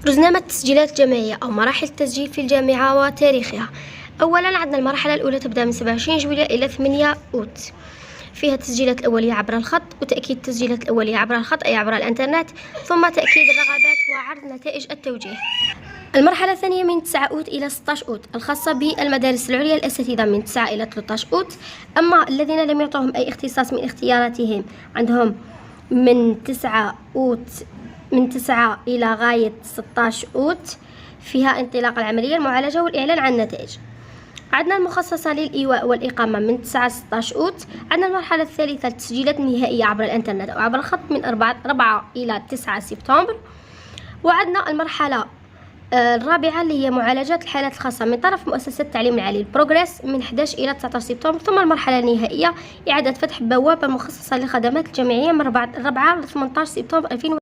رزنامة التسجيلات الجامعية أو مراحل التسجيل في الجامعة وتاريخها. أولا عندنا المرحلة الأولى تبدأ من 27 جويلية إلى 8 أوت، فيها التسجيلات الأولية عبر الخط وتأكيد التسجيلات الأولية عبر الخط أي عبر الإنترنت، ثم تأكيد الرغبات وعرض نتائج التوجيه. المرحلة الثانية من 9 أوت إلى 16 أوت الخاصة بالمدارس العليا الأساتذة من 9 إلى 13 أوت. أما الذين لم يعطوهم أي اختصاص من اختياراتهم عندهم من 9 إلى غاية 16 أوت، فيها انطلاق العملية المعالجة والإعلان عن النتائج. عندنا المخصصة للإيواء والإقامة من 9 إلى 16 أوت. عندنا المرحلة الثالثة التسجيلات النهائية عبر الإنترنت أو عبر الخط من 4 إلى 9 سبتمبر. وعندنا المرحلة الرابعة اللي هي معالجات الحالات الخاصة من طرف مؤسسة التعليم العالي البروغريس من 11 إلى 19 سبتمبر. ثم المرحلة النهائية إعادة فتح بوابة مخصصة للخدمات الجامعية من 4 ل 18 سبتمبر 2021.